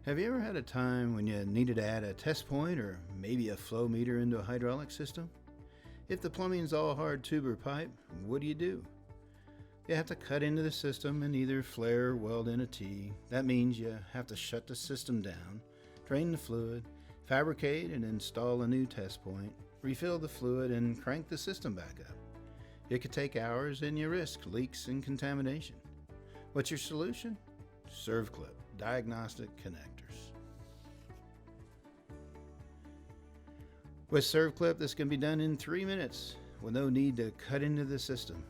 Have you ever had a time when you needed to add a test point or maybe a flow meter into a hydraulic system? If the plumbing's all hard tube or pipe, what do? You have to cut into the system and either flare or weld in a T. That means you have to shut the system down, drain the fluid, fabricate and install a new test point, refill the fluid, and crank the system back up. It could take hours and you risk leaks and contamination. What's your solution? ServClip Diagnostic Connectors. With ServClip, this can be done in 3 minutes with no need to cut into the system,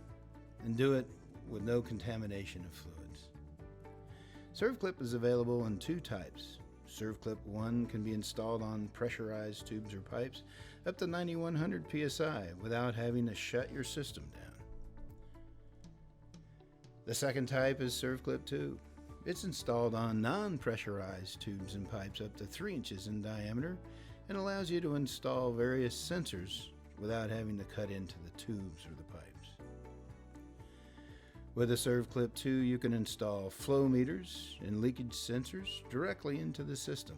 and do it with no contamination of fluids. ServClip is available in 2 types. ServClip 1 can be installed on pressurized tubes or pipes up to 9100 psi without having to shut your system down. The second type is ServClip 2. It's installed on non-pressurized tubes and pipes up to 3 inches in diameter and allows you to install various sensors without having to cut into the tubes or the pipes. With a ServClip 2, you can install flow meters and leakage sensors directly into the system.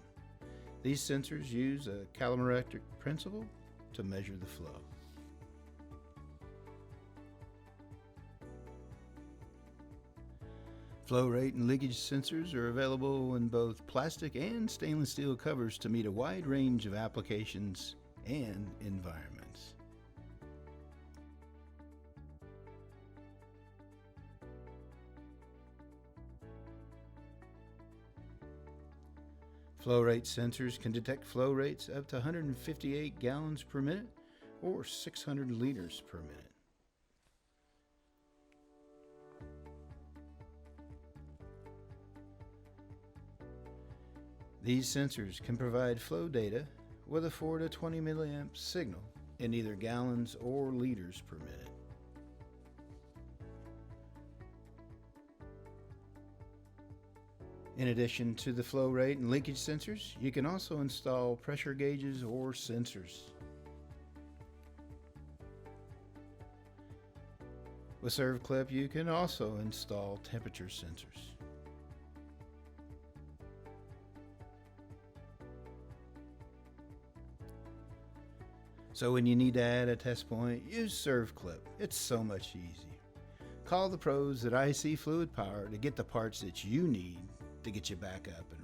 These sensors use a calorimetric principle to measure the flow. Flow rate and leakage sensors are available in both plastic and stainless steel covers to meet a wide range of applications and environments. Flow rate sensors can detect flow rates up to 158 gallons per minute or 600 liters per minute. These sensors can provide flow data with a 4 to 20 milliamp signal in either gallons or liters per minute. In addition to the flow rate and leakage sensors, you can also install pressure gauges or sensors. With ServClip, you can also install temperature sensors. So when you need to add a test point, use ServClip. It's so much easier. Call the pros at IC Fluid Power to get the parts that you need to get you back up and